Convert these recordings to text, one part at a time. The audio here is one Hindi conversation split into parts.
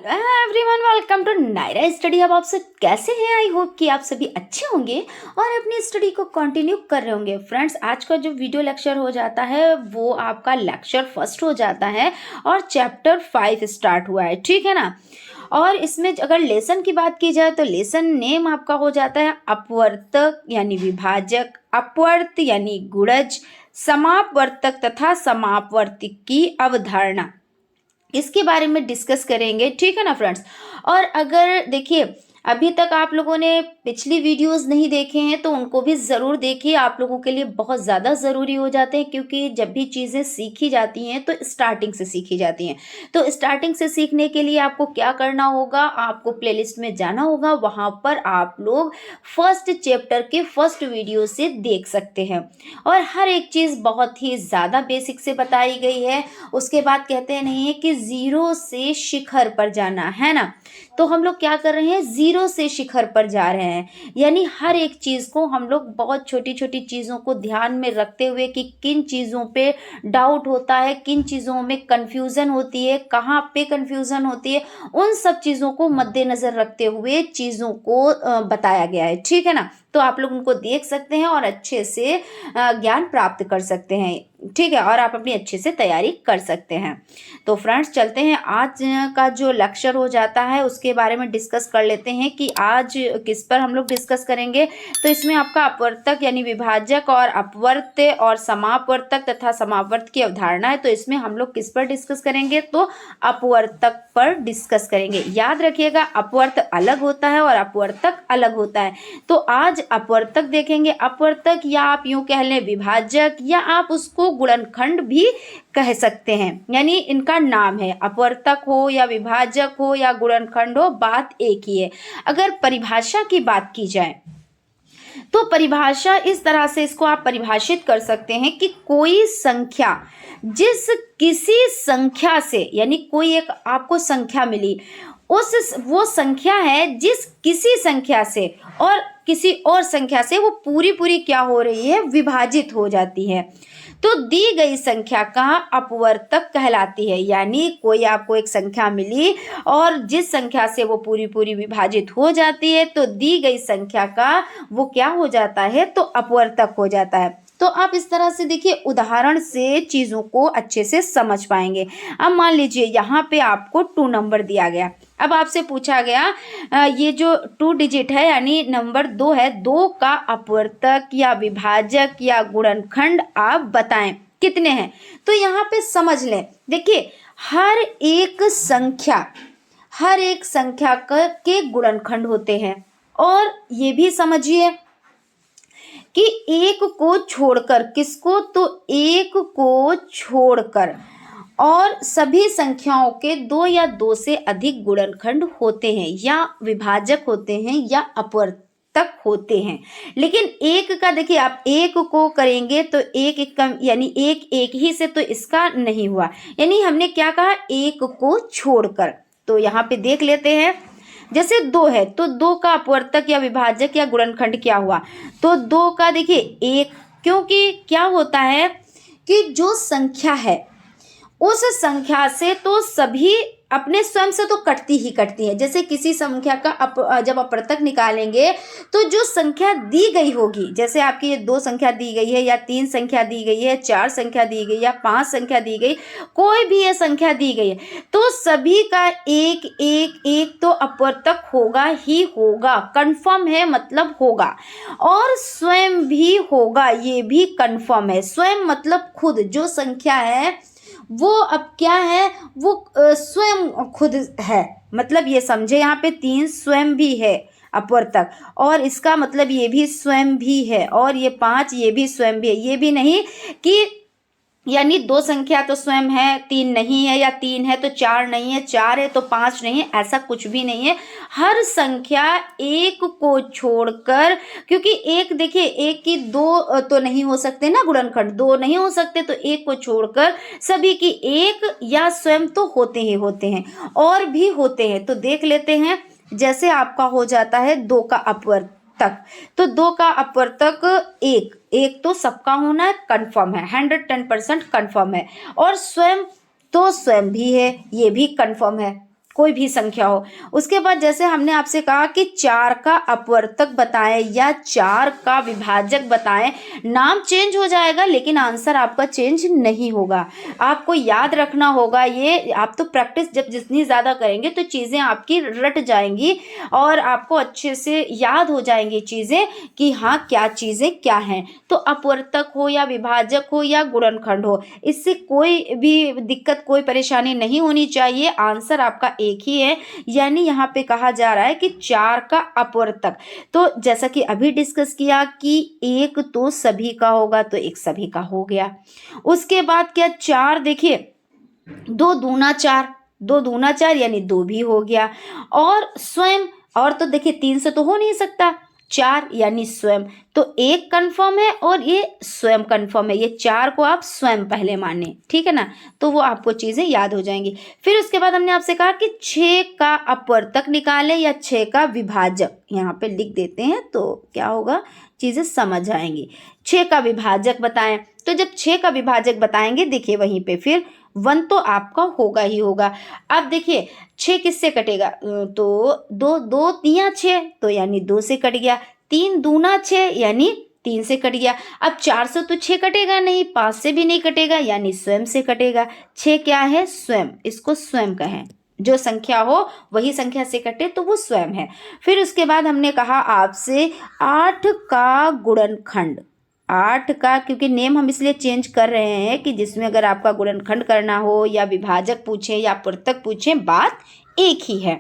Everyone welcome to Naira study hub. आप सब कैसे हैं? आई होप कि आप सभी अच्छे होंगे और अपनी स्टडी को कंटिन्यू कर रहे होंगे। फ्रेंड्स, आज का जो वीडियो लेक्चर हो जाता है वो आपका लेक्चर फर्स्ट हो जाता है और चैप्टर 5 स्टार्ट हुआ है, ठीक है ना। और इसमें अगर लेसन की बात की जाए तो लेसन नेम आपका हो जाता है अपवर्तक यानी विभाजक, अपवर्त यानी गुणज, समापवर्तक तथा समापवर्तक की अवधारणा, इसके बारे में डिस्कस करेंगे, ठीक है ना फ्रेंड्स। और अगर देखिए अभी तक आप लोगों ने पिछली वीडियोस नहीं देखे हैं तो उनको भी ज़रूर देखिए, आप लोगों के लिए बहुत ज़्यादा ज़रूरी हो जाते हैं, क्योंकि जब भी चीज़ें सीखी जाती हैं तो स्टार्टिंग से सीखी जाती हैं। तो स्टार्टिंग से सीखने के लिए आपको क्या करना होगा, आपको प्लेलिस्ट में जाना होगा, वहाँ पर आप लोग फर्स्ट चैप्टर के फर्स्ट वीडियो से देख सकते हैं। और हर एक चीज़ बहुत ही ज़्यादा बेसिक से बताई गई है। उसके बाद कहते हैं नहीं है कि ज़ीरो से शिखर पर जाना है ना, तो हम लोग क्या कर रहे हैं, ज़ीरो से शिखर पर जा रहे हैं। यानी हर एक चीज़ को हम लोग बहुत छोटी छोटी चीज़ों को ध्यान में रखते हुए कि किन चीज़ों पे डाउट होता है, किन चीज़ों में कन्फ्यूज़न होती है, कहाँ पे कन्फ्यूज़न होती है, उन सब चीज़ों को मद्देनज़र रखते हुए चीज़ों को बताया गया है, ठीक है ना। तो आप लोग उनको देख सकते हैं और अच्छे से ज्ञान प्राप्त कर सकते हैं, ठीक है, और आप अपनी अच्छे से तैयारी कर सकते हैं। तो फ्रेंड्स, चलते हैं आज का जो लेक्चर हो जाता है उसके बारे में डिस्कस कर लेते हैं कि आज किस पर हम लोग डिस्कस करेंगे। तो इसमें आपका अपवर्तक यानी विभाजक और अपवर्त और समापवर्तक तथा समापवर्त की अवधारणा है। तो इसमें हम लोग किस पर डिस्कस करेंगे, तो अपवर्तक पर डिस्कस करेंगे। याद रखिएगा, अपवर्त अलग होता है और अपवर्तक अलग होता है। तो आज अपवर्तक देखेंगे। अपवर्तक या आप यूं कह लें विभाजक, या आप उसको गुणनखंड भी कह सकते हैं, यानी इनका नाम है। अपवर्तक हो या विभाजक हो या गुणनखंड हो, बात एक ही है। अगर परिभाषा की बात की जाए तो परिभाषा इस तरह से इसको आप परिभाषित कर सकते हैं कि कोई संख्या जिस किसी संख्या से, यानी कोई एक आपको संख्या मिली, वो संख्या है जिस किसी संख्या से और किसी और संख्या से वो पूरी पूरी क्या हो रही है, विभाजित हो जाती है, तो दी गई संख्या का अपवर्तक कहलाती है। यानी कोई आपको एक संख्या मिली और जिस संख्या से वो पूरी पूरी विभाजित हो जाती है, तो दी गई संख्या का वो क्या हो जाता है, तो अपवर्तक हो जाता है। तो आप इस तरह से देखिए, उदाहरण से चीज़ों को अच्छे से समझ पाएंगे। अब मान लीजिए यहाँ पे आपको 2 नंबर दिया गया। अब आपसे पूछा गया ये जो 2 डिजिट है यानी नंबर 2 है, 2 का अपवर्तक या विभाजक या गुणनखंड आप बताएं कितने हैं। तो यहाँ पे समझ लें, देखिए हर एक संख्या के गुणनखंड होते हैं। और ये भी समझिए कि एक को छोड़कर, किसको, तो एक को छोड़कर और सभी संख्याओं के 2 या 2 से अधिक गुणनखंड होते हैं, या विभाजक होते हैं, या अपवर्तक होते हैं। लेकिन एक का देखिए, आप एक को करेंगे तो एक कम, यानी एक ही से तो इसका नहीं हुआ, यानी हमने क्या कहा, एक को छोड़कर। तो यहाँ पे देख लेते हैं, जैसे 2 है तो 2 का अपवर्तक या विभाजक या गुणनखंड क्या हुआ, तो 2 का देखिए एक, क्योंकि क्या होता है कि जो संख्या है उस संख्या से तो सभी अपने स्वयं से तो कटती ही कटती है। जैसे किसी संख्या का जब अपवर्तक निकालेंगे तो जो संख्या दी गई होगी, जैसे आपकी ये 2 संख्या दी गई है, या 3 संख्या दी गई है, 4 संख्या दी गई, या 5 संख्या दी गई, कोई भी ये संख्या दी गई है, तो सभी का एक एक एक तो अपवर्तक होगा ही होगा, कंफर्म है, मतलब होगा। और स्वयं भी होगा, ये भी कंफर्म है। स्वयं मतलब खुद, जो संख्या है वो अब क्या है, वो स्वयं खुद है, मतलब ये समझे यहाँ पे 3 स्वयं भी है अपवर्तक, और इसका मतलब ये भी स्वयं भी है, और ये 5 ये भी स्वयं भी है। ये भी नहीं कि यानी 2 संख्या तो स्वयं है, 3 नहीं है, या 3 है तो 4 नहीं है, 4 है तो 5 नहीं है, ऐसा कुछ भी नहीं है। हर संख्या एक को छोड़कर, क्योंकि एक देखिए, एक की 2 तो नहीं हो सकते ना, गुणनखंड 2 नहीं हो सकते, तो एक को छोड़कर सभी की एक या स्वयं तो होते ही होते हैं, और भी होते हैं। तो देख लेते हैं, जैसे आपका हो जाता है 2 का अपवर्तक, तो 2 का अपवर्तक एक तो सबका होना है, कंफर्म है, 110% कंफर्म है। और स्वयं तो स्वयं भी है, ये भी कंफर्म है, कोई भी संख्या हो। उसके बाद जैसे हमने आपसे कहा कि 4 का अपवर्तक बताएं या 4 का विभाजक बताएं, नाम चेंज हो जाएगा लेकिन आंसर आपका चेंज नहीं होगा। आपको याद रखना होगा ये, आप तो प्रैक्टिस जब जितनी ज़्यादा करेंगे तो चीज़ें आपकी रट जाएंगी और आपको अच्छे से याद हो जाएंगी चीज़ें कि हाँ क्या चीज़ें क्या हैं। तो अपवर्तक हो या विभाजक हो या गुणनखंड हो, इससे कोई भी दिक्कत कोई परेशानी नहीं होनी चाहिए, आंसर आपका एक ही है। यानी यहाँ पे कहा जा रहा है कि 4 का अपवर्तक, तो जैसा कि अभी डिस्कस किया कि एक तो सभी का होगा, तो एक सभी का हो गया। उसके बाद क्या 4 देखिए 2 दूना 4, 2 दूना 4 यानी 2 भी हो गया। और स्वयं, और तो देखिए 3 से तो हो नहीं सकता, 4 यानी स्वयं, तो एक कंफर्म है और ये स्वयं कंफर्म है। ये 4 को आप स्वयं पहले माने, ठीक है ना, तो वो आपको चीजें याद हो जाएंगी। फिर उसके बाद हमने आपसे कहा कि 6 का अपवर्तक निकाले या 6 का विभाजक, यहाँ पे लिख देते हैं तो क्या होगा, चीजें समझ आएंगी। 6 का विभाजक बताएं, तो जब 6 का विभाजक बताएंगे देखिए वहीं पे फिर 1 तो आपका होगा ही होगा। अब देखिए 6 किससे कटेगा, तो 2 2 तिया 6, तो यानी 2 से कट गया। 3 दूना 6 यानी 3 से कट गया। अब 4 से तो 6 कटेगा नहीं, 5 से भी नहीं कटेगा, यानी स्वयं से कटेगा। 6 क्या है, स्वयं, इसको स्वयं कहें। जो संख्या हो वही संख्या से कटे तो वो स्वयं है। फिर उसके बाद हमने कहा आपसे 8 का गुणनखंड, 8 का, क्योंकि नेम हम इसलिए चेंज कर रहे हैं कि जिसमें अगर आपका गुणनखंड करना हो या विभाजक पूछे या अपवर्तक पूछे, बात एक ही है।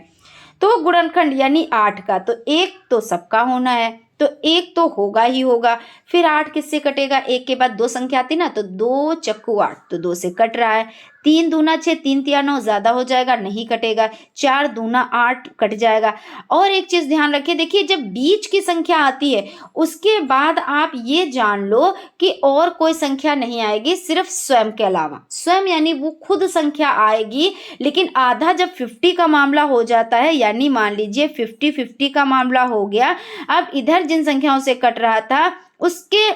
तो गुणनखंड यानी 8 का, तो एक तो सबका होना है, तो एक तो होगा ही होगा। फिर 8 किससे कटेगा, एक के बाद 2 संख्या आती ना, तो 2 चक्कू 8, तो 2 से कट रहा है। 3 दूना 6, 3 तिया 9, ज्यादा हो जाएगा, नहीं कटेगा। 4 दूना 8 कट जाएगा। और एक चीज ध्यान रखिए, देखिए जब बीच की संख्या आती है उसके बाद आप ये जान लो कि और कोई संख्या नहीं आएगी सिर्फ स्वयं के अलावा। स्वयं यानी वो खुद संख्या आएगी, लेकिन आधा जब 50 का मामला हो जाता है, यानी मान लीजिए 50-50 का मामला हो गया, अब इधर जिन संख्याओं से कट रहा था उसके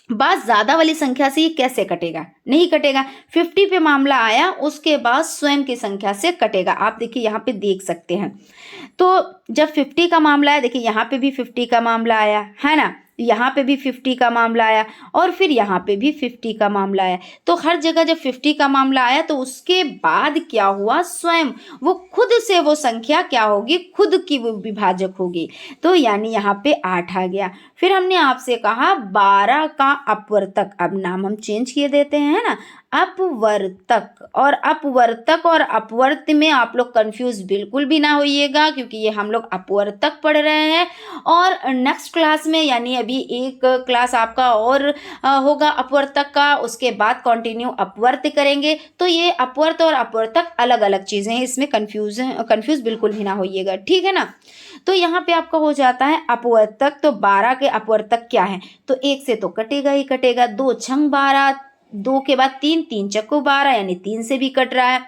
बाद ज्यादा वाली संख्या से ये कैसे कटेगा, नहीं कटेगा। 50 पे मामला आया, उसके बाद स्वयं की संख्या से कटेगा। आप देखिए यहाँ पे देख सकते हैं, तो जब 50 का मामला है, देखिए यहाँ पे भी 50 का मामला आया है ना, यहाँ पे भी 50 का मामला आया और फिर यहाँ पे भी 50 का मामला आया। तो हर जगह जब 50 का मामला आया तो उसके बाद क्या हुआ, स्वयं वो खुद से वो संख्या क्या होगी, खुद की वो विभाजक होगी। तो यानी यहाँ पे 8 आ गया। फिर हमने आपसे कहा 12 का अपवर्तक, अब नाम हम चेंज किए देते हैं, है ना, अपवर्तक। और अपवर्तक और अपवर्त में आप लोग कंफ्यूज बिल्कुल भी ना होइएगा, क्योंकि ये हम लोग अपवर्तक पढ़ रहे हैं और नेक्स्ट क्लास में, यानी अभी एक क्लास आपका और होगा अपवर्तक का, उसके बाद कंटिन्यू अपवर्त करेंगे। तो ये अपवर्त और अपवर्तक अलग अलग चीजें हैं, इसमें कंफ्यूज बिल्कुल भी ना होइएगा, ठीक है ना। तो यहाँ पे आपका हो जाता है अपवर्तक। तो 12 के अपवर्तक क्या है, तो 1 से तो कटेगा ही कटेगा, 2 छंग 12, 2 के बाद 3, 3 चक्कू 12 यानी 3 से भी कट रहा है।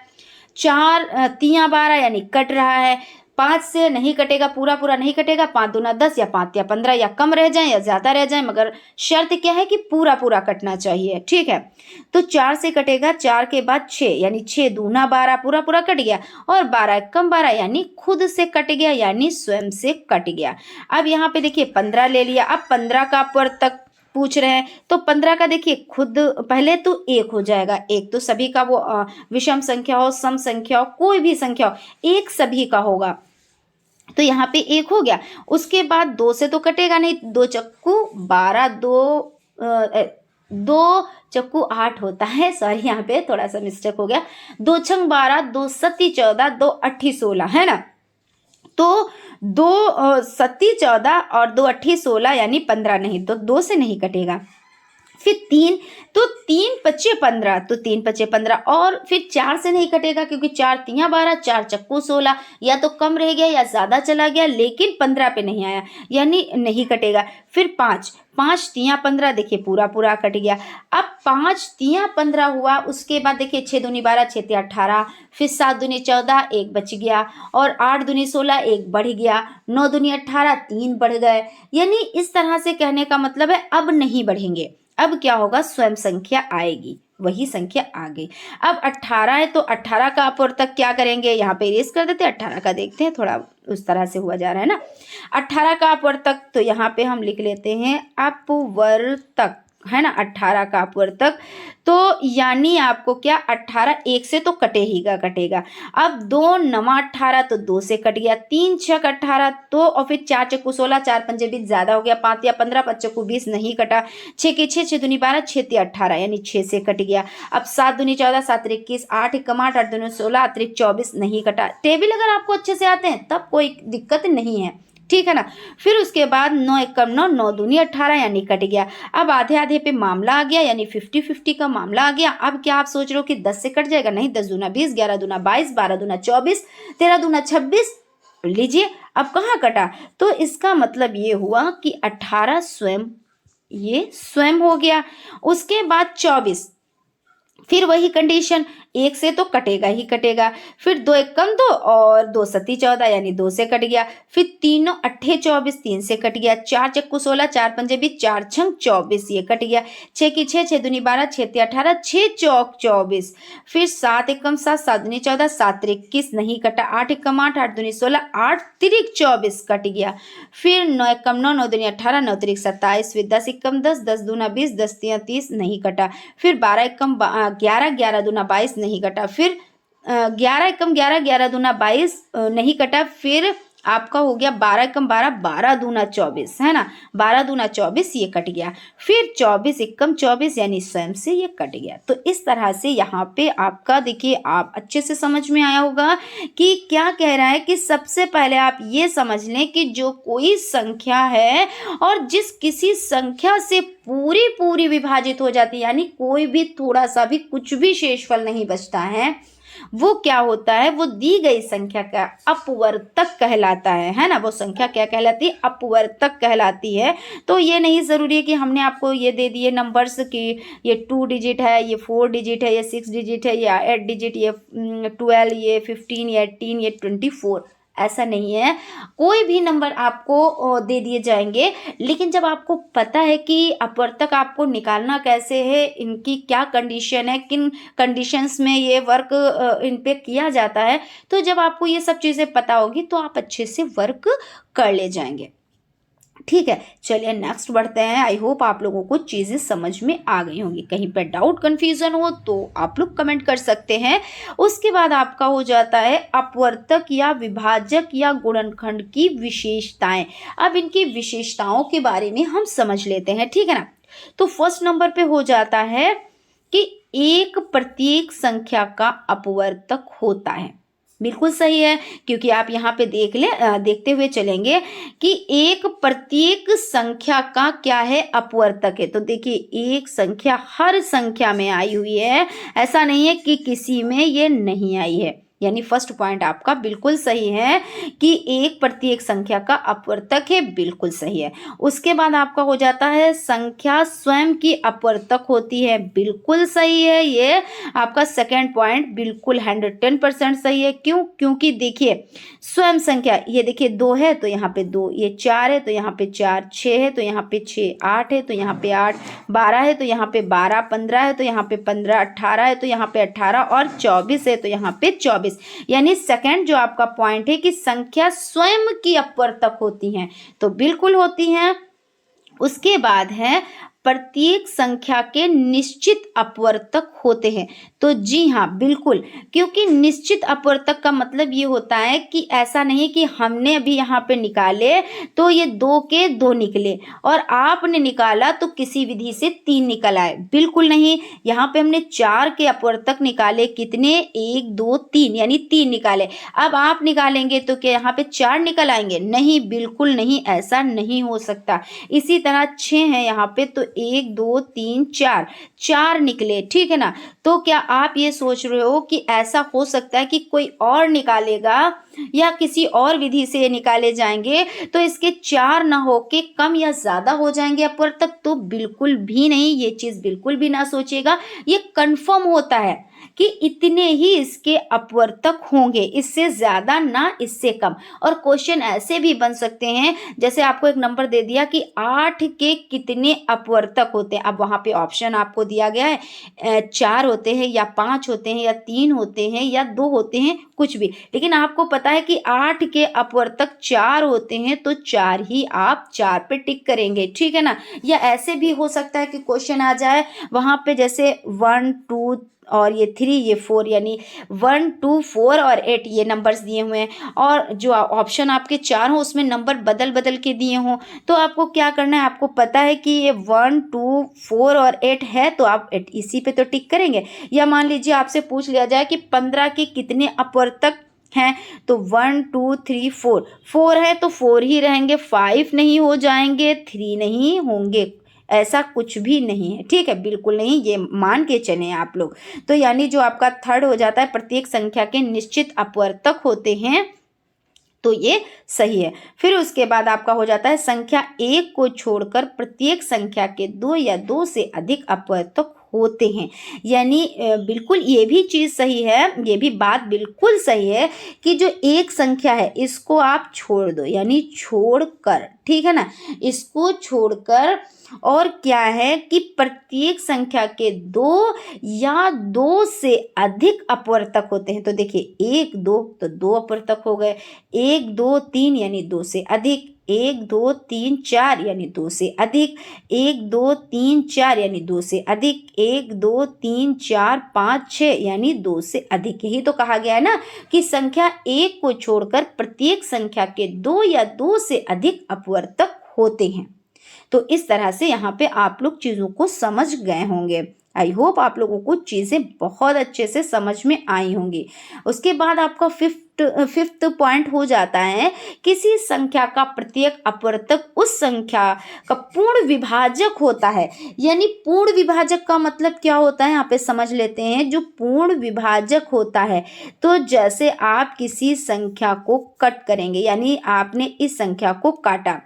4 तिया 12 यानी कट रहा है। 5 से नहीं कटेगा, पूरा पूरा नहीं कटेगा, 5 दूना 10 या 5 या 15 या कम रह जाए या ज्यादा रह जाए, मगर शर्त क्या है कि पूरा पूरा कटना चाहिए, ठीक है। तो 4 से कटेगा, 4 के बाद 6 यानी 6 दूना 12, पूरा पूरा कट गया, और 12 कम 12 यानी खुद से कट गया, यानी स्वयं से कट गया। अब यहाँ पे देखिए 15 ले लिया, अब 15 का अपवर्तक पूछ रहे हैं, तो 15 का देखिए खुद पहले तो 1 हो जाएगा। एक तो सभी का, वो विषम संख्या हो, सम संख्या हो, कोई भी संख्या हो, एक सभी का होगा, तो यहाँ पे 1 हो गया। उसके बाद 2 से तो कटेगा नहीं, 2 चक्कू 12, 2 चक्कू 8 होता है, सॉरी यहाँ पे थोड़ा सा मिस्टेक हो गया। 2 छंग 12, 2 सत्ती 14, 2 अट्ठी 16, है ना। तो 2 सत्ती 14 और 2 अट्ठी 16 यानी 15 नहीं, तो 2 से नहीं कटेगा। फिर 3, तो 3 पच्चे 15, तो 3 पच्चे 15, और फिर 4 से नहीं कटेगा, क्योंकि 4 तिया 12, 4 चक्कू 16, या तो कम रह गया या ज्यादा चला गया, लेकिन 15 पे नहीं आया, यानी नहीं कटेगा। फिर 5, 5 तिया 15, देखिए पूरा पूरा कट गया। अब 5 तिया 15 हुआ, उसके बाद देखिए 6 दूनी 12, 6 तिया 18, फिर 7 दूनी 14, 1 बच गया, और 8 दूनी 16, 1 बढ़ गया, 9 दूनी 18, 3 बढ़ गए। यानी इस तरह से कहने का मतलब है अब नहीं बढ़ेंगे, अब क्या होगा, स्वयं संख्या आएगी, वही संख्या आ गई। अब 18 है तो 18 का अपवर्तक क्या करेंगे, यहाँ पे इरेज कर देते हैं, 18 का देखते हैं, थोड़ा उस तरह से हुआ जा रहा है ना। 18 का अपवर्तक तो यहाँ पे हम लिख लेते हैं अपवर्तक, है ना, 18 का अपवर्तक। तो यानी आपको क्या 18 एक से तो कटेगा। अब 2 नमा 18 तो 2 से कट गया, 3 छक 18 तो, और फिर 4 चक्कू 16, 4 पंजे 20 ज्यादा हो गया, 5 या 15, 5 चक्कू 20 नहीं कटा, 6 के 6, 6 दूनी 12, 6 तिया 18 यानी 6 से कट गया। अब 7 दूनी 14, 7 21, 8 एकम 8, 8 दूनी 16, अतिरिक्त 24 नहीं कटा। टेबल अगर आपको अच्छे से आते हैं तब कोई दिक्कत नहीं है, ठीक है ना। फिर उसके बाद 9 एकम 9, 9 दूनी 18 यानी कट गया। अब आधे आधे पे मामला आ गया, यानी 50-50 का मामला आ गया। अब क्या आप सोच रहे हो कि 10 से कट जाएगा, नहीं, 10 दूना 20, 11 दूना 22, 12 दूना 24, 13 दूना 26। लीजिए अब कहाँ कटा, तो इसका मतलब ये हुआ कि 18 स्वयं, ये स्वयं हो गया। उसके बाद 24, फिर वही कंडीशन, 1 से तो कटेगा। फिर 2 एकम 2 और 2 सती 14 यानी 2 से कट गया। फिर 3 अट्ठे 24, 3 से कट गया। 4 चक्कू 16, 4 पंजे 20, 4 छंग 24 ये कट गया। 6 की 6, 6 दूनी 12, 6 तिया 18, 6 चौक 24। फिर 7 एकम 7, 7 दूनी 14, 7 तिरिक 21 नहीं कटा। 8 एकम 8, 8 दूनी 16, 8 तिरिक 24 कट गया। फिर 9 एकम 9, 9 दूनी 18, 9 तिरिक 27। फिर 10 एकम 10, 10 दूना 20, 10 तिया 30 नहीं कटा। फिर 12 एकम 11, 11 दूना 22 नहीं कटा। फिर 11 एकम 11, 11 दूना 22 नहीं कटा। फिर आपका हो गया 12 एकम 12, 12 दूना 24, है ना, 12 दूना 24 ये कट गया। फिर 24 एकम 24 यानी स्वयं से ये कट गया। तो इस तरह से यहाँ पे आपका देखिए, आप अच्छे से समझ में आया होगा कि क्या कह रहा है कि सबसे पहले आप ये समझ लें कि जो कोई संख्या है और जिस किसी संख्या से पूरी विभाजित हो जाती है, यानी कोई भी थोड़ा सा भी कुछ भी शेषफल नहीं बचता है, वो क्या होता है, वो दी गई संख्या का अपवर्तक कहलाता है ना। वो संख्या क्या कहलाती है, अपवर्तक कहलाती है। तो ये नहीं जरूरी है कि हमने आपको ये दे दिए नंबर्स कि ये 2 डिजिट है, ये 4 डिजिट है, ये 6 डिजिट है, या 8 डिजिट, ये 12, ये 15, ये 18, ये 24, ऐसा नहीं है। कोई भी नंबर आपको दे दिए जाएंगे, लेकिन जब आपको पता है कि अपवर्तक आपको निकालना कैसे है, इनकी क्या कंडीशन है, किन कंडीशंस में ये वर्क इन पे किया जाता है, तो जब आपको ये सब चीज़ें पता होगी तो आप अच्छे से वर्क कर ले जाएंगे, ठीक है। चलिए नेक्स्ट बढ़ते हैं। आई होप आप लोगों को चीज़ें समझ में आ गई होंगी। कहीं पर डाउट कन्फ्यूज़न हो तो आप लोग कमेंट कर सकते हैं। उसके बाद आपका हो जाता है अपवर्तक या विभाजक या गुणनखंड की विशेषताएं। अब इनकी विशेषताओं के बारे में हम समझ लेते हैं, ठीक है ना। तो फर्स्ट नंबर पे हो जाता है कि एक प्रत्येक संख्या का अपवर्तक होता है। बिल्कुल सही है, क्योंकि आप यहाँ पे देखते हुए चलेंगे कि एक प्रत्येक संख्या का क्या है, अपवर्तक है। तो देखिए, एक संख्या हर संख्या में आई हुई है, ऐसा नहीं है कि किसी में ये नहीं आई है। यानी फर्स्ट पॉइंट आपका बिल्कुल सही है कि एक प्रत्येक संख्या का अपवर्तक है, बिल्कुल सही है। उसके बाद आपका हो जाता है संख्या स्वयं की अपवर्तक होती है, बिल्कुल सही है। ये आपका सेकंड पॉइंट बिल्कुल 110% सही है। क्यों? क्योंकि देखिए, स्वयं संख्या, ये देखिए 2 है तो यहाँ पे 2, ये 4 है तो यहाँ पे 4, 6 है तो यहाँ पे 6, 8 है तो यहाँ पे 8, 12 है तो यहाँ पे 12, 15 है तो यहाँ पे 15, 18 है तो यहाँ पे 18 और 24 है तो यहाँ पे 24। यानी सेकंड जो आपका पॉइंट है कि संख्या स्वयं की अपवर्तक होती हैं, तो बिल्कुल होती हैं। उसके बाद है प्रत्येक संख्या के निश्चित अपवर्तक होते हैं। तो जी हाँ, बिल्कुल, क्योंकि निश्चित अपवर्तक का मतलब ये होता है कि ऐसा नहीं कि हमने अभी यहाँ पे निकाले तो ये 2 के 2 निकले और आपने निकाला तो किसी विधि से 3 निकल आए, बिल्कुल नहीं। यहाँ पे हमने 4 के अपवर्तक निकाले, कितने, 1 2 3, यानी 3 निकाले। अब आप निकालेंगे तो क्या यहाँ पे 4 निकल आएंगे? नहीं, बिल्कुल नहीं, ऐसा नहीं हो सकता। इसी तरह 6 है यहाँ पे तो 1 2 3 4, 4 निकले, ठीक है ना। तो क्या आप ये सोच रहे हो कि ऐसा हो सकता है कि कोई और निकालेगा या किसी और विधि से ये निकाले जाएंगे तो इसके 4 ना होके कम या ज्यादा हो जाएंगे अपवर्तक? तो बिल्कुल भी नहीं, ये चीज बिल्कुल भी ना सोचिएगा। ये कंफर्म होता है कि इतने ही इसके अपवर्तक होंगे, इससे ज़्यादा ना इससे कम। और क्वेश्चन ऐसे भी बन सकते हैं, जैसे आपको एक नंबर दे दिया कि 8 के कितने अपवर्तक होते हैं। अब वहाँ पे ऑप्शन आपको दिया गया है 4 होते हैं या 5 होते हैं या 3 होते हैं या 2 होते हैं, कुछ भी। लेकिन आपको पता है कि 8 के अपवर्तक 4 होते हैं, तो 4 ही आप 4 पे टिक करेंगे, ठीक है ना। या ऐसे भी हो सकता है कि क्वेश्चन आ जाए वहाँ पे, जैसे 1 2 और ये 3 ये 4, यानी 1 2 4 और 8 ये नंबर्स दिए हुए हैं, और जो ऑप्शन आपके 4 हो उसमें नंबर बदल बदल के दिए हों, तो आपको क्या करना है, आपको पता है कि ये 1 2 4 और 8 है, तो आप इसी पे तो टिक करेंगे। या मान लीजिए आपसे पूछ लिया जाए कि 15 के कितने अपवर्तक हैं, तो 1 2 3 4, 4 है तो 4 ही रहेंगे, 5 नहीं हो जाएंगे, 3 नहीं होंगे, ऐसा कुछ भी नहीं है, ठीक है, बिल्कुल नहीं, ये मान के चलें आप लोग। तो यानी जो आपका थर्ड हो जाता है, प्रत्येक संख्या के निश्चित अपवर्तक होते हैं, तो ये सही है। फिर उसके बाद आपका हो जाता है संख्या 1 को छोड़कर प्रत्येक संख्या के 2 या 2 से अधिक अपवर्तक होते हैं। यानी बिल्कुल ये भी चीज़ सही है, ये भी बात बिल्कुल सही है कि जो एक संख्या है इसको आप छोड़ दो, यानी छोड़कर, ठीक है ना, इसको छोड़कर, और क्या है कि प्रत्येक संख्या के 2 या 2 से अधिक अपवर्तक होते हैं। तो देखिए 1 2 तो 2 अपवर्तक हो गए, 1 2 3 यानी 2 से अधिक, 1 2 3 4 यानी 2 से अधिक, 1 2 3 4 यानी 2 से अधिक, 1 2 3 4 5 6 यानी 2 से अधिक। यही तो कहा गया है ना कि संख्या 1 को छोड़कर प्रत्येक संख्या के 2 या 2 से अधिक अपवर्तक होते हैं। तो इस तरह से यहाँ पे आप लोग चीज़ों को समझ गए होंगे। आई होप आप लोगों को चीज़ें बहुत अच्छे से समझ में आई होंगी। उसके बाद आपका फिफ्थ पॉइंट हो जाता है, किसी संख्या का प्रत्येक अपवर्तक उस संख्या का पूर्ण विभाजक होता है। यानी पूर्ण विभाजक का मतलब क्या होता है, यहाँ पे समझ लेते हैं। जो पूर्ण विभाजक होता है, तो जैसे आप किसी संख्या को कट करेंगे, यानी आपने इस संख्या को काटा,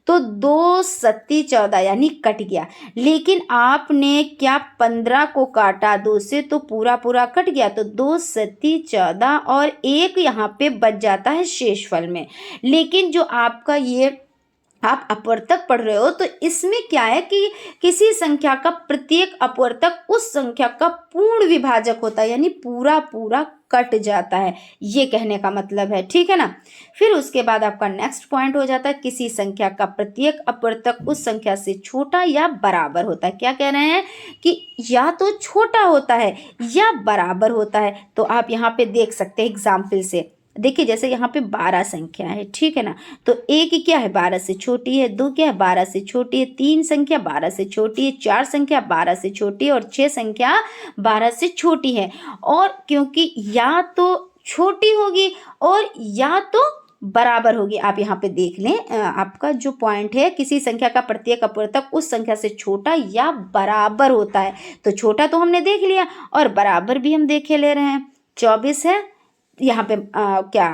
तो 2 सत्ती 14 यानी कट गया। लेकिन आपने क्या 15 को काटा 2 से, तो पूरा पूरा कट गया, तो 2 सत्ती 14 और 1 यहाँ पे बच जाता है शेषफल में। लेकिन जो आपका ये आप अपवर्तक पढ़ रहे हो, तो इसमें क्या है कि किसी संख्या का प्रत्येक अपवर्तक उस संख्या का पूर्ण विभाजक होता है, यानी पूरा पूरा कट जाता है, ये कहने का मतलब है, ठीक है ना। फिर उसके बाद आपका नेक्स्ट पॉइंट हो जाता है, किसी संख्या का प्रत्येक अपवर्तक उस संख्या से छोटा या बराबर होता है। क्या कह रहे हैं कि या तो छोटा होता है या बराबर होता है। तो आप यहाँ पे देख सकते हैं एग्जाम्पल से। देखिए जैसे यहाँ पे 12 संख्या है, ठीक है ना, तो एक क्या है 12 से छोटी है, 2 क्या है 12 से छोटी है, 3 संख्या 12 से छोटी है, 4 संख्या 12 से छोटी है और 6 संख्या 12 से छोटी है। और क्योंकि या तो छोटी होगी और या तो बराबर होगी। आप यहाँ पे देख लें, आपका जो पॉइंट है, किसी संख्या का प्रत्येक अपवर्तक उस संख्या से छोटा या बराबर होता है। तो छोटा तो हमने देख लिया और बराबर भी हम देखे ले रहे हैं। 24 है यहाँ पे, क्या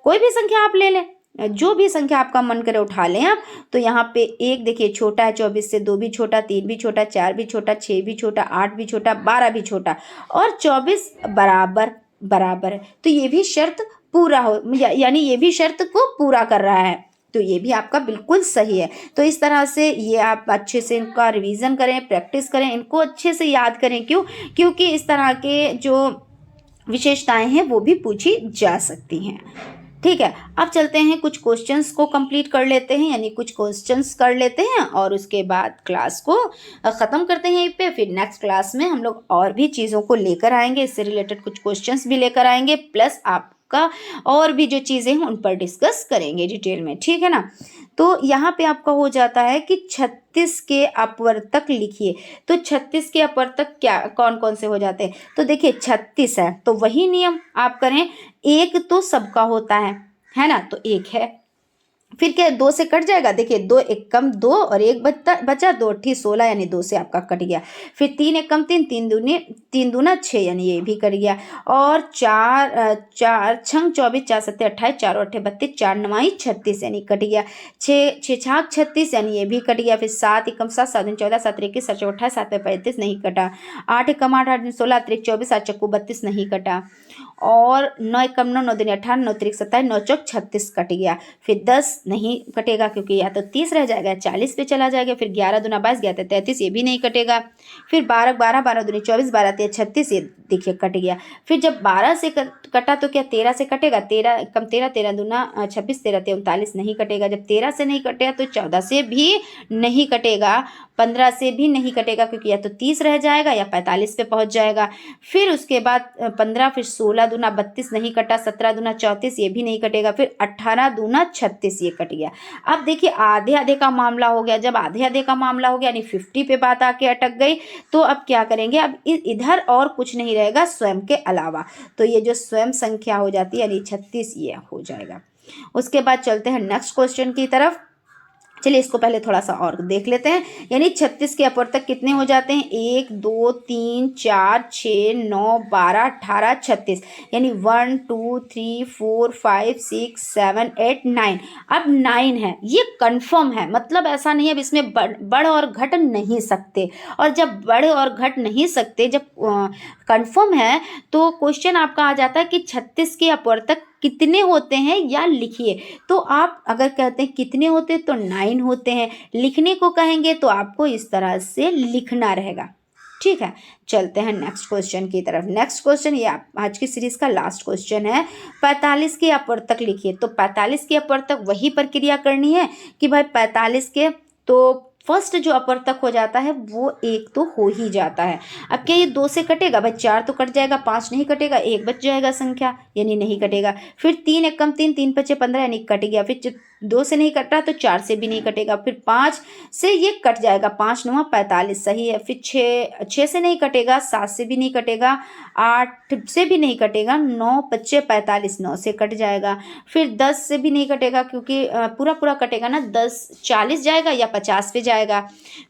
कोई भी संख्या आप ले लें, जो भी संख्या आपका मन करे उठा लें आप। तो यहाँ पे 1 देखिए छोटा है 24 से, 2 भी छोटा, 3 भी छोटा, 4 भी छोटा, 6 भी छोटा, 8 भी छोटा, 12 भी छोटा और 24 बराबर बराबर है। तो ये भी शर्त पूरा हो, यानी ये भी शर्त को पूरा कर रहा है। तो ये भी आपका बिल्कुल सही है। तो इस तरह से ये आप अच्छे से इनका रिवीजन करें, प्रैक्टिस करें, इनको अच्छे से याद करें। क्योंकि इस तरह के जो विशेषताएं हैं वो भी पूछी जा सकती हैं। ठीक है, अब चलते हैं कुछ क्वेश्चंस को कंप्लीट कर लेते हैं, यानी कुछ क्वेश्चंस कर लेते हैं और उसके बाद क्लास को ख़त्म करते हैं यहीं पे। फिर नेक्स्ट क्लास में हम लोग और भी चीज़ों को लेकर आएंगे, इससे रिलेटेड कुछ क्वेश्चंस भी लेकर आएंगे, प्लस आपका और भी जो चीज़ें हैं उन पर डिस्कस करेंगे डिटेल में, ठीक है ना। तो यहाँ पे आपका हो जाता है कि 36 के अपवर्तक लिखिए। तो 36 के अपवर्तक क्या कौन कौन से हो जाते हैं, तो देखिए 36 है तो वही नियम आप करें, एक तो सबका होता है ना, तो 1 है। फिर क्या 2 से कट जाएगा, देखिए 2 एक कम 2 और 1 बचा 2 अट्ठी 16 यानी 2 से आपका कट गया। फिर 3 एक कम 3, 3 दूना 6 यानी ये भी कट गया। और 4 छंग 24, 4 सत्ते 28, 4 अट्ठे 32, 4 नवाई 36 यानी कट गया। 6 छाक 36 यानी ये भी कट गया। फिर 7 एकम 7, 7 दूनी 14, 7 21, 7 28, 7 पे 35 नहीं कटा। 8 एकम 8, 8 दूनी 16, अतिरिक्त 24, 7 चक्कू 32 नहीं कटा। और 9 एकम 9, 9 दूनी 18, 9 अतिरिक्त 27, 9 चौक 36 कट गया। फिर 10 नहीं कटेगा क्योंकि या तो 30 रह जाएगा, 40 पे चला जाएगा। फिर 11 दूना 22, 11 33 ये भी नहीं कटेगा। फिर 12 12, 12 दूनी 24, 12 तेरह 36 ये देखिए कट गया। फिर जब 12 से कटा तो क्या 13 से कटेगा, 13 कम 13, 13 दूना 26, 13 39 नहीं कटेगा। जब 13 से नहीं कटेगा तो 14 से भी नहीं कटेगा, 15 से भी नहीं कटेगा क्योंकि या तो 30 रह जाएगा या 45 पे पहुंच जाएगा। फिर उसके बाद 15, फिर 16 दूना 32 नहीं कटा, 17 दूना 34 ये भी नहीं कटेगा। फिर 18 दूना 36 ये कट गया। अब देखिए आधे आधे का मामला हो गया। जब आधे आधे का मामला हो गया यानी 50 पे बात आके अटक गई, तो अब क्या करेंगे, अब इधर और कुछ नहीं रहेगा स्वयं के अलावा, तो ये जो स्वयं संख्या हो जाती है यानी 36 ये हो जाएगा। उसके बाद चलते हैं नेक्स्ट क्वेश्चन की तरफ। चलिए इसको पहले थोड़ा सा और देख लेते हैं। यानी 36 के अपवर्तक कितने हो जाते हैं, 1 2 3 4 6 9 12 18 36 यानी 1 2 3 4 5 6 7 8 9। अब 9 है, ये कंफर्म है, मतलब ऐसा नहीं है अब इसमें बढ़ और घट नहीं सकते। और जब बढ़ और घट नहीं सकते, जब कंफर्म है, तो क्वेश्चन आपका आ जाता है कि 36 के अपवर्तक कितने होते हैं या लिखिए। तो आप अगर कहते हैं कितने होते हैं तो 9 होते हैं, लिखने को कहेंगे तो आपको इस तरह से लिखना रहेगा। ठीक है, चलते हैं नेक्स्ट क्वेश्चन की तरफ। नेक्स्ट क्वेश्चन ये आज की सीरीज का लास्ट क्वेश्चन है। 45 के अपवर्तक लिखिए। तो 45 के अपवर्तक वही प्रक्रिया करनी है कि भाई 45 के तो फर्स्ट जो अपवर्तक हो जाता है वो 1 तो हो ही जाता है। अब क्या ये 2 से कटेगा, भाई 4 तो कट जाएगा, 5 नहीं कटेगा, 1 बच जाएगा संख्या यानी नहीं कटेगा। फिर 3 एक कम 3, 3 पचे 15 यानी कट गया। फिर 2 से नहीं कटा तो 4 से भी नहीं कटेगा। फिर 5 से ये कट जाएगा, 5 9 45 सही है। फिर 6 से नहीं कटेगा, 7 से भी नहीं कटेगा, 8 से भी नहीं कटेगा, 9 पच्चे 45 9 से कट जाएगा। फिर 10 से भी नहीं कटेगा क्योंकि पूरा पूरा कटेगा ना, 10 40 जाएगा या 50 पे जाएगा।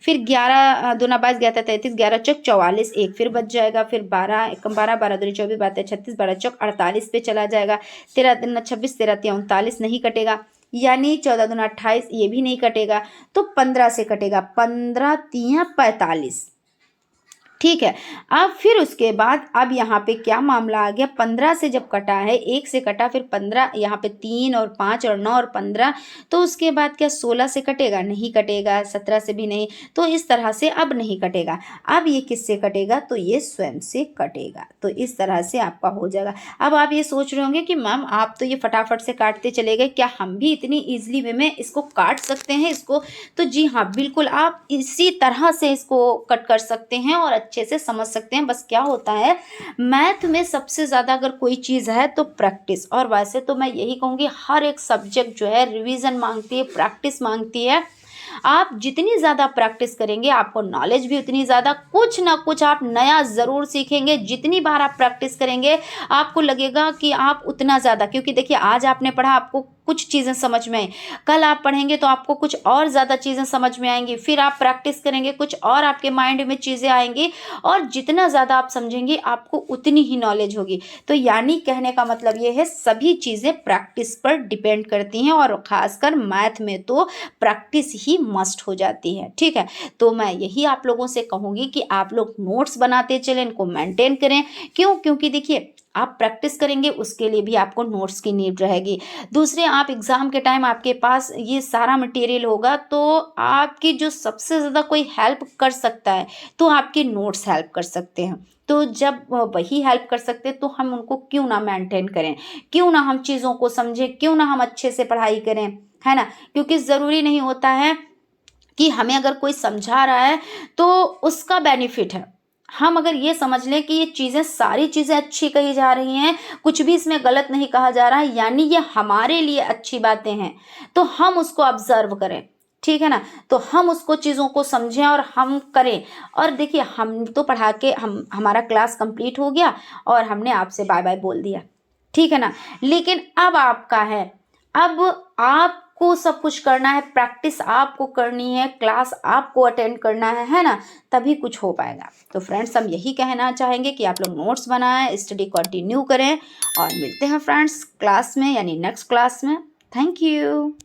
फिर 11 दूना 22, 11 33, 11 चौक 44 1 फिर बच जाएगा। फिर 12 एकम 12, 12 दूनी 24, 12 36, 12 चौक 48 पे चला जाएगा। 13 दूना 26, 13 39 नहीं कटेगा, यानी 14 दूना 28 ये भी नहीं कटेगा, तो 15 से कटेगा, 15 तिया 45। ठीक है, अब फिर उसके बाद अब यहाँ पे क्या मामला आ गया, 15 से जब कटा है, 1 से कटा, फिर 15 यहाँ पे 3 और 5 और 9 और 15, तो उसके बाद क्या 16 से कटेगा, नहीं कटेगा, 17 से भी नहीं, तो इस तरह से अब नहीं कटेगा। अब ये किससे कटेगा, तो ये स्वयं से कटेगा। तो इस तरह से आपका हो जाएगा। अब आप ये सोच रहे होंगे कि मैम आप तो ये फटाफट से काटते चले गए, क्या हम भी इतनी ईजिली वे में इसको काट सकते हैं इसको? तो जी हाँ, बिल्कुल आप इसी तरह से इसको कट कर सकते हैं और अच्छे से समझ सकते हैं। बस क्या होता है, मैथ में सबसे ज़्यादा अगर कोई चीज़ है तो प्रैक्टिस। और वैसे तो मैं यही कहूँगी हर एक सब्जेक्ट जो है रिवीजन मांगती है, प्रैक्टिस मांगती है। आप जितनी ज़्यादा प्रैक्टिस करेंगे आपको नॉलेज भी उतनी ज़्यादा, कुछ ना कुछ आप नया ज़रूर सीखेंगे। जितनी बार आप प्रैक्टिस करेंगे आपको लगेगा कि आप उतना ज़्यादा, क्योंकि देखिए आज आपने पढ़ा, आपको कुछ चीज़ें समझ में आई, कल आप पढ़ेंगे तो आपको कुछ और ज़्यादा चीज़ें समझ में आएंगी, फिर आप प्रैक्टिस करेंगे कुछ और आपके माइंड में चीज़ें आएंगी, और जितना ज़्यादा आप समझेंगे आपको उतनी ही नॉलेज होगी। तो यानी कहने का मतलब ये है, सभी चीज़ें प्रैक्टिस पर डिपेंड करती हैं, और ख़ासकर मैथ में तो प्रैक्टिस ही मस्ट हो जाती है। ठीक है, तो मैं यही आप लोगों से कहूँगी कि आप लोग नोट्स बनाते चलें, इनको मेंटेन करें। क्यों? क्योंकि देखिए आप प्रैक्टिस करेंगे उसके लिए भी आपको नोट्स की नीड रहेगी। दूसरे, आप एग्ज़ाम के टाइम आपके पास ये सारा मटेरियल होगा, तो आपकी जो सबसे ज़्यादा कोई हेल्प कर सकता है तो आपके नोट्स हेल्प कर सकते हैं। तो जब वही हेल्प कर सकते हैं तो हम उनको क्यों ना मेंटेन करें, क्यों ना हम चीज़ों को समझें, क्यों ना हम अच्छे से पढ़ाई करें, है ना? क्योंकि ज़रूरी नहीं होता है कि हमें अगर कोई समझा रहा है तो उसका बेनिफिट है। हम अगर ये समझ लें कि ये चीज़ें, सारी चीज़ें अच्छी कही जा रही हैं, कुछ भी इसमें गलत नहीं कहा जा रहा है, यानी ये हमारे लिए अच्छी बातें हैं, तो हम उसको ऑब्जर्व करें। ठीक है ना? तो हम उसको चीज़ों को समझें और हम करें। और देखिए हम तो पढ़ा के हमारा क्लास कंप्लीट हो गया और हमने आपसे बाय बाय बोल दिया, ठीक है ना? लेकिन अब आपका है, अब आप आपको सब कुछ करना है, प्रैक्टिस आपको करनी है, क्लास आपको अटेंड करना है ना, तभी कुछ हो पाएगा। तो फ्रेंड्स हम यही कहना चाहेंगे कि आप लोग नोट्स बनाएं, स्टडी कंटिन्यू करें और मिलते हैं फ्रेंड्स क्लास में यानी नेक्स्ट क्लास में। Thank you.